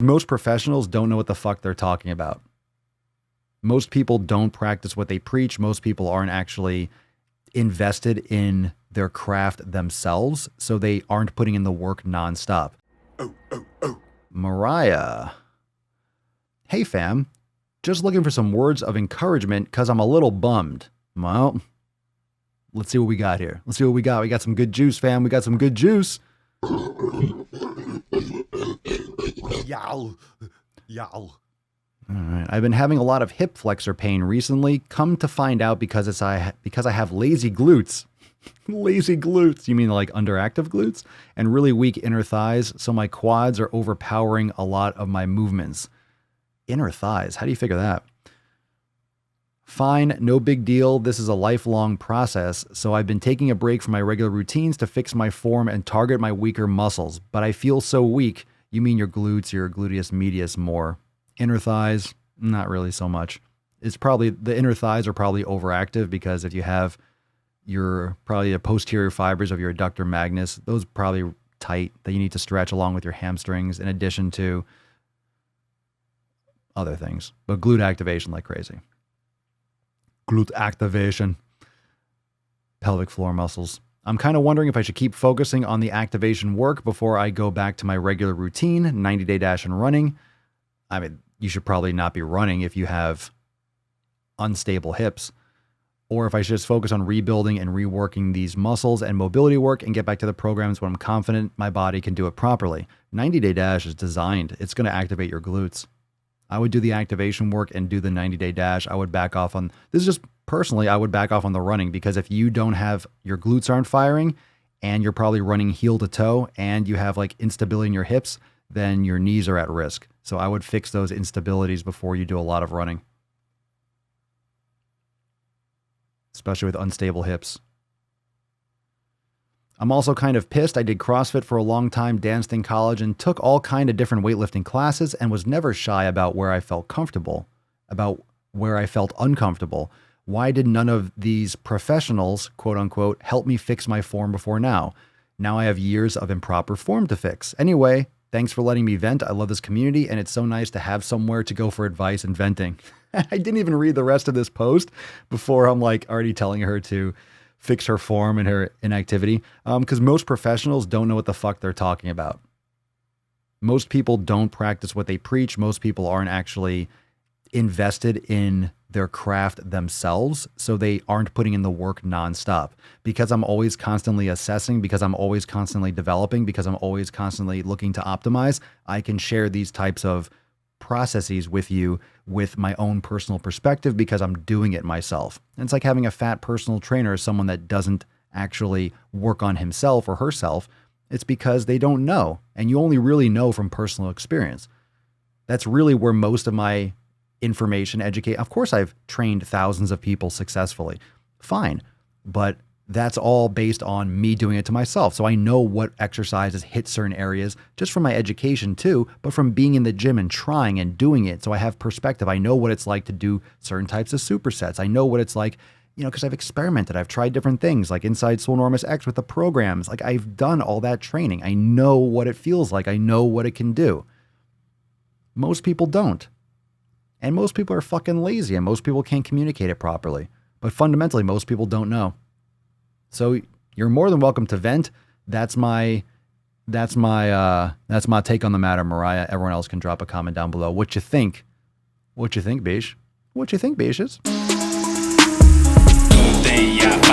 Most professionals don't know what the fuck they're talking about. Most people don't practice what they preach. Most people aren't actually invested in their craft themselves, so they aren't putting in the work nonstop. Mariah. Hey fam, just looking for some words of encouragement because I'm a little bummed. Well, let's see what we got here. Let's see what we got. We got some good juice, fam. We got some good juice. Yow. Yow. All right. I've been having a lot of hip flexor pain recently. Come to find out because I have lazy glutes. Lazy glutes. You mean like underactive glutes? And really weak inner thighs, so my quads are overpowering a lot of my movements. Inner thighs. How do you figure that? Fine, no big deal. This is a lifelong process, so I've been taking a break from my regular routines to fix my form and target my weaker muscles. But I feel so weak. You mean your glutes, your gluteus medius more. Inner thighs, not really so much. It's probably, the inner thighs are probably overactive because if you have probably the posterior fibers of your adductor magnus, those are probably tight that you need to stretch along with your hamstrings in addition to other things. But glute activation like crazy. Glute activation. Pelvic floor muscles. I'm kind of wondering if I should keep focusing on the activation work before I go back to my regular routine, 90-day dash and running. I mean, you should probably not be running if you have unstable hips. Or if I should just focus on rebuilding and reworking these muscles and mobility work and get back to the programs when I'm confident my body can do it properly. 90-day dash is designed. It's going to activate your glutes. I would do the activation work and do the 90-day dash. I would back off on, this is just personally, I would back off on the running because if you don't have, your glutes aren't firing and you're probably running heel to toe and you have like instability in your hips, then your knees are at risk. So I would fix those instabilities before you do a lot of running. Especially with unstable hips. I'm also kind of pissed. I did CrossFit for a long time, danced in college, and took all kind of different weightlifting classes and was never shy about where I felt comfortable, about where I felt uncomfortable. Why did none of these professionals, quote unquote, help me fix my form before now? Now I have years of improper form to fix. Anyway, thanks for letting me vent. I love this community, and it's so nice to have somewhere to go for advice and venting. I didn't even read the rest of this post before I'm like already telling her to fix her form and her inactivity. Because most professionals don't know what the fuck they're talking about. Most people don't practice what they preach. Most people aren't actually invested in their craft themselves, so they aren't putting in the work nonstop. Because I'm always constantly assessing, because I'm always constantly developing, because I'm always constantly looking to optimize, I can share these types of processes with you with my own personal perspective because I'm doing it myself. And it's like having a fat personal trainer as someone that doesn't actually work on himself or herself. It's because they don't know. And you only really know from personal experience. That's really where most of my information educate. Of course, I've trained thousands of people successfully. Fine. But that's all based on me doing it to myself. So I know what exercises hit certain areas just from my education too, but from being in the gym and trying and doing it. So I have perspective. I know what it's like to do certain types of supersets. I know what it's like, because I've experimented. I've tried different things like inside Swole Enormous X with the programs. Like I've done all that training. I know what it feels like. I know what it can do. Most people don't. And most people are fucking lazy and most people can't communicate it properly. But fundamentally, most people don't know. So you're more than welcome to vent. That's my take on the matter, Mariah. Everyone else can drop a comment down below. What you think? What you think, Bish? What you think, Bishes? Tudo tem a